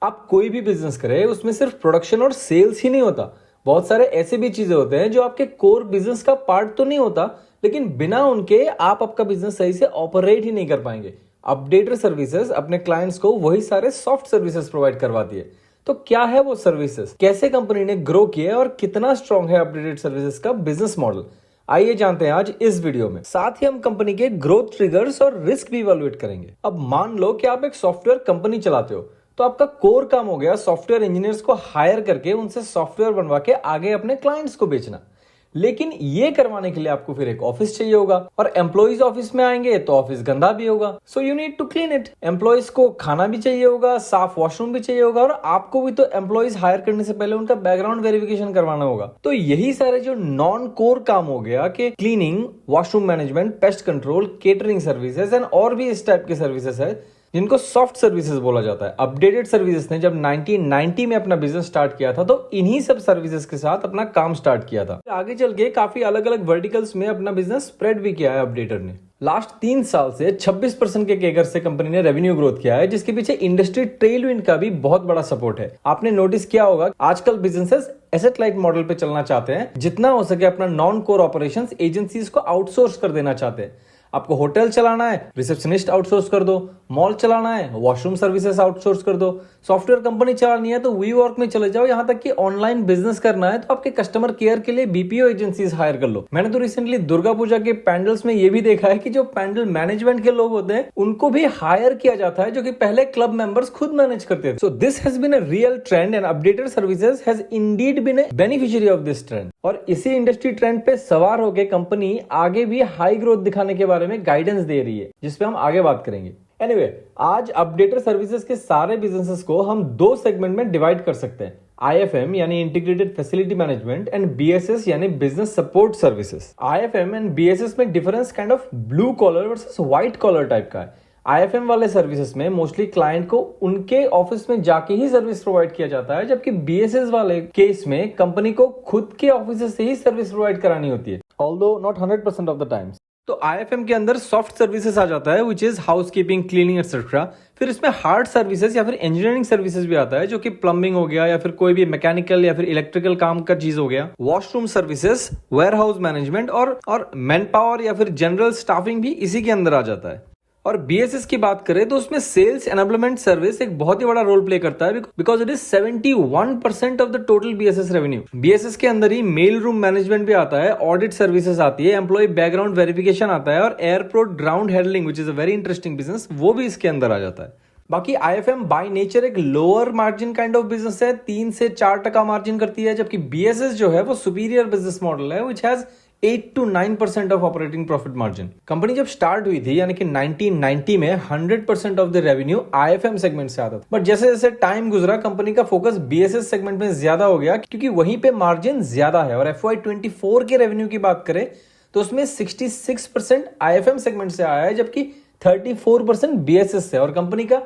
आप कोई भी बिजनेस करें उसमें सिर्फ प्रोडक्शन और सेल्स ही नहीं होता, बहुत सारे ऐसे भी चीजें होते हैं जो आपके कोर बिजनेस का पार्ट तो नहीं होता, लेकिन बिना उनके आप आपका बिजनेस सही से ऑपरेट ही नहीं कर पाएंगे। अपडेटर सर्विसेज अपने क्लाइंट्स को वही सारे सॉफ्ट सर्विसेज प्रोवाइड करवाती है। तो क्या है वो सर्विसेज, कैसे कंपनी ने ग्रो किया है और कितना स्ट्रॉन्ग है अपडेटेड सर्विसेज का बिजनेस मॉडल, आइए जानते हैं आज इस वीडियो में। साथ ही हम कंपनी के ग्रोथ ट्रिगर्स और रिस्क भी इवैल्यूएट करेंगे। अब मान लो कि आप एक सॉफ्टवेयर कंपनी चलाते हो, तो आपका कोर काम हो गया सॉफ्टवेयर इंजीनियर्स को हायर करके उनसे सॉफ्टवेयर बनवा के आगे अपने क्लाइंट्स को बेचना। लेकिन ये करवाने के लिए आपको फिर एक ऑफिस चाहिए होगा, और एम्प्लॉइज ऑफिस में आएंगे तो ऑफिस गंदा भी होगा, so you need to clean it. Employees को खाना भी चाहिए होगा, साफ वॉशरूम भी चाहिए होगा, और आपको भी तो एम्प्लॉइज हायर करने से पहले उनका बैकग्राउंड वेरिफिकेशन करवाना होगा। तो यही सारे जो नॉन कोर काम हो गया कि cleaning, washroom management, pest control, catering services and और भी इस टाइप के सर्विसेज है जिनको सॉफ्ट सर्विसेज बोला जाता है। अपडेटेड सर्विसेज ने जब 1990 में अपना बिजनेस स्टार्ट किया था तो इन्हीं सब सर्विसेज के साथ अपना काम स्टार्ट किया था। आगे चल के काफी अलग अलग वर्टिकल्स में अपना बिजनेस स्प्रेड भी किया है अपडेटर ने। लास्ट 3 साल से 26% के केगर से कंपनी ने रेवेन्यू ग्रोथ किया है, जिसके पीछे इंडस्ट्री टेलविंड का भी बहुत बड़ा सपोर्ट है। आपने नोटिस किया होगा आजकल बिजनेसेस एसेट लाइट मॉडल पे चलना चाहते हैं, जितना हो सके अपना नॉन कोर ऑपरेशंस एजेंसीज को आउटसोर्स कर देना चाहते हैं। आपको होटल चलाना है, रिसेप्शनिस्ट आउटसोर्स कर दो, मॉल चलाना है, वॉशरूम सर्विसेज आउटसोर्स कर दो, सॉफ्टवेयर कंपनी चलानी है तो वीवर्क में चले जाओ, यहां तक कि ऑनलाइन बिजनेस करना है तो आपके कस्टमर केयर के लिए बीपीओ एजेंसीज हायर कर लो। मैंने तो रिसेंटली दुर्गा पूजा के पैंडल्स में ये भी देखा है कि जो पैंडल मैनेजमेंट के लोग होते हैं उनको भी हायर किया जाता है, जो कि पहले क्लब मेंबर्स खुद मैनेज करते थे। So this has been a real trend and updated services has indeed been a beneficiary of this trend. और इसी इंडस्ट्री ट्रेंड पे सवार होकर कंपनी आगे भी हाई ग्रोथ दिखाने के बारे में गाइडेंस दे रही है, जिसपे हम आगे बात करेंगे। एनीवे, आज अपडेटर सर्विसेज के सारे बिजनेसेस को हम 2 सेगमेंट में डिवाइड कर सकते हैं, IFM यानी integrated facility management and BSS यानी business support services. IFM and BSS में difference kind of blue collar versus white collar type का है। IFM वाले सर्विसेज में मोस्टली क्लाइंट को उनके ऑफिस में जाके ही सर्विस प्रोवाइड किया जाता है, जबकि BSS वाले केस में कंपनी को खुद के ऑफिस से ही सर्विस प्रोवाइड करानी होती है, although not 100% of the times. तो IFM के अंदर सॉफ्ट सर्विसेज आ जाता है, which is housekeeping, cleaning etcetera. फिर इसमें हार्ड सर्विसेज या फिर इंजीनियरिंग सर्विसेज भी आता है, जो कि प्लम्बिंग हो गया या फिर कोई भी मैकेनिकल या फिर इलेक्ट्रिकल काम का चीज हो गया, washroom services, warehouse management और मैन पावर या फिर जनरल स्टाफिंग भी इसी के अंदर आ जाता है। और BSS की बात करें तो उसमें सेल्स एनेबलमेंट सर्विस एक बहुत ही बड़ा रोल प्ले करता है, because it is 71% of the total BSS revenue. BSS के अंदर ही मेल रूम मैनेजमेंट भी आता है, ऑडिट सर्विसेज आती है, एम्प्लॉय बैकग्राउंड वेरिफिकेशन आता है, और airport ground handling which is a very interesting business, वो भी इसके अंदर आ जाता है। बाकी IFM बाय नेचर एक lower margin kind of business है, 3 से 4% मार्जिन करती है, जबकि BSS जो है वो सुपीरियर बिजनेस मॉडल है, which has 8 to 9% of operating profit margin. Company जब स्टार्ट हुई थी यानी कि 1990 में 100% of the revenue IFM segment से आता था, बट जैसे जैसे टाइम गुजरा कंपनी का फोकस BSS सेगमेंट में ज्यादा हो गया, क्योंकि वहीं पे मार्जिन ज्यादा है। और FY24 के रेवेन्यू की बात करें तो उसमें 66% IFM सेगमेंट से आया है, जबकि 34% BSS से। और कंपनी का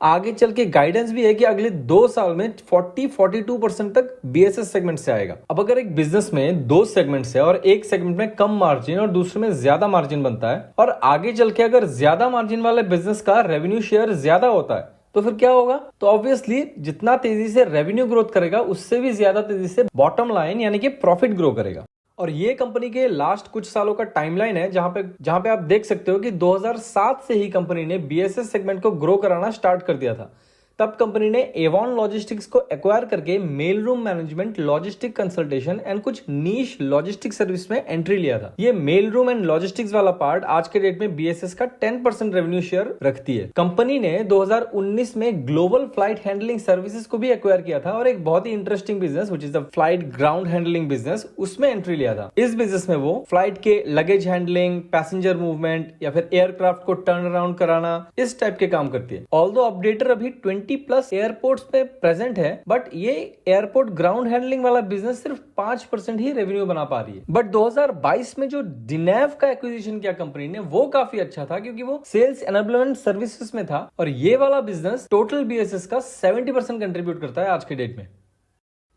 आगे चल के गाइडेंस भी है कि अगले 2 साल में 40-42% तक BSS सेगमेंट से आएगा। अब अगर एक बिजनेस में 2 सेगमेंट से और एक सेगमेंट में कम मार्जिन और दूसरे में ज्यादा मार्जिन बनता है, और आगे चल के अगर ज्यादा मार्जिन वाले बिजनेस का रेवेन्यू शेयर ज्यादा होता है, तो फिर क्या होगा? तो ऑब्वियसली जितना तेजी से रेवेन्यू ग्रोथ करेगा उससे भी ज्यादा तेजी से बॉटम लाइन यानी कि प्रॉफिट ग्रो करेगा। और ये कंपनी के लास्ट कुछ सालों का टाइमलाइन है, जहां पे आप देख सकते हो कि 2007 से ही कंपनी ने BSS सेगमेंट को ग्रो कराना स्टार्ट कर दिया था। तब कंपनी ने एवॉन लॉजिस्टिक्स को एक्वायर करके mail room management, logistic consultation and कुछ नीश लॉजिस्टिक सर्विस में एंट्री लिया था। ये मेल रूम एंड लॉजिस्टिक्स वाला पार्ट आज के डेट में BSS का 10% रेवेन्यू शेयर रखती है। कंपनी ने 2019 में ग्लोबल फ्लाइट हैंडलिंग सर्विसेज को भी एक्वायर किया था, और एक बहुत ही interesting business which is the flight ground handling business, उसमें एंट्री लिया था। इस बिजनेस में वो फ्लाइट के लगेज हैंडलिंग, पैसेंजर मूवमेंट या फिर एयरक्राफ्ट को टर्न अराउंड कराना, इस टाइप के काम करती है। ऑल्दो अपडेटर अभी 20+ एयरपोर्ट्स पे प्रेजेंट है, बट ये एयरपोर्ट ग्राउंड हैंडलिंग वाला बिजनेस सिर्फ 5% ही रेवेन्यू बना पा रही है। बट 2022 में जो डिनेव का एक्विजिशन किया कंपनी ने, वो काफी अच्छा था, क्योंकि वो सेल्स एनेबलमेंट सर्विसेज में था, और ये वाला बिजनेस टोटल BSS का 70% कंट्रीब्यूट करता है आज के डेट में।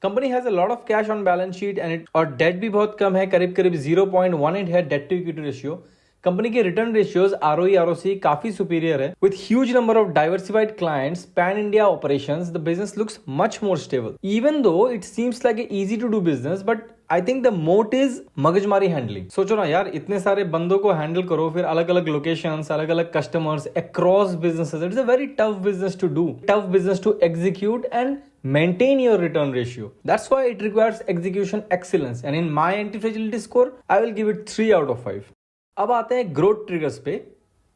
Company has a lot of cash on balance sheet and और डेट भी बहुत कम है, करीब 0.18 है debt to equity ratio. Company के रिटर्न रेशियोज ROE ROC काफी सुपीरियर है. With huge number of diversified clients, pan India operations, the business looks much more stable. Even though it seems like easy to do business, but I think the moat is मगजमारी handling. सोचो ना यार, इतने सारे बंदों को handle करो, फिर अलग अलग लोकेशंस, अलग अलग customers across businesses. It's a very tough business to do, tough business to execute and maintain your return ratio. That's why it requires execution excellence, and in my anti-fragility score I will give it 3 out of 5. अब आते हैं growth triggers पे.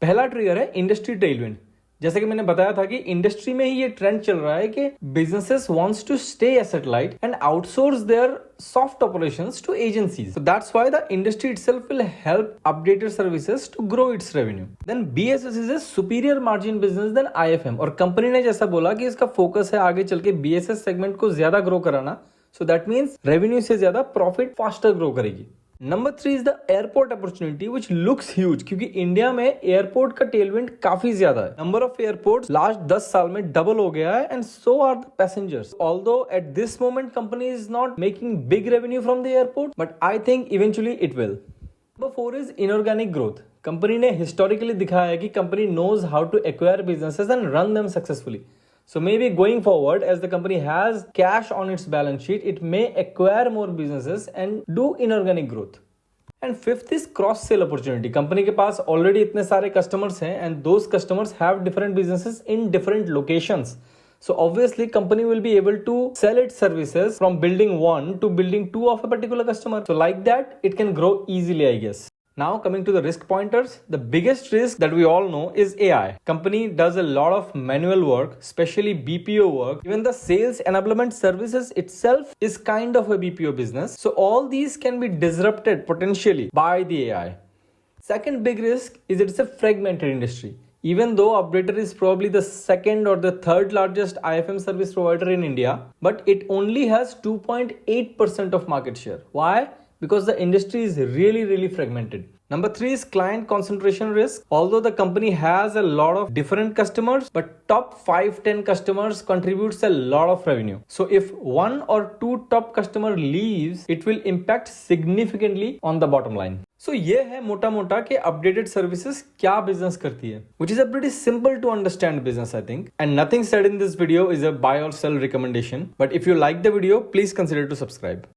पहला trigger है industry Tailwind. जैसे कि मैंने बताया था कि इंडस्ट्री में ही ये ट्रेंड चल रहा है कि businesses wants to stay asset light and outsource their soft operations to agencies. So that's why the industry itself will help updated services to grow its revenue. Then BSS is a superior margin business than IFM. और company ने जैसा बोला कि इसका focus है आगे चल के BSS सेगमेंट को ज्यादा ग्रो कराना. So that means रेवेन्यू से ज्यादा प्रॉफिट फास्टर ग्रो करेगी. Number 3 is the airport opportunity which looks huge, क्योंकि इंडिया में एयरपोर्ट का टेलविंड काफी ज्यादा है. नंबर ऑफ एयरपोर्ट्स लास्ट 10 साल में डबल हो गया है, and so are the passengers. Although at this moment company is not making big revenue from the airport, but I think eventually it will. Number 4 is inorganic growth. Company ने historically दिखाया है कि company knows how to acquire businesses and run them successfully. So maybe going forward, as the company has cash on its balance sheet, it may acquire more businesses and do inorganic growth. And fifth is cross sell opportunity. Company के पास already इतने सारे customers हैं, and those customers have different businesses in different locations. So obviously company will be able to sell its services from building 1 to building 2 of a particular customer. So like that, it can grow easily, I guess. Now coming to the risk pointers, the biggest risk that we all know is AI. Company does a lot of manual work, especially BPO work. Even the sales enablement services itself is kind of a BPO business. So all these can be disrupted potentially by the AI. Second big risk is it's a fragmented industry. Even though Updater is probably the second or the third largest IFM service provider in India, but it only has 2.8% of market share. Why? Because the industry is really fragmented. Number 3 is client concentration risk. Although the company has a lot of different customers, but top 5-10 customers contributes a lot of revenue. So if 1 or 2 top customer leaves, it will impact significantly on the bottom line. So ये है मोटा मोटा कि updated services क्या business करती है, which is a pretty simple to understand business, I think. And nothing said in this video is a buy or sell recommendation. But if you like the video, please consider to subscribe.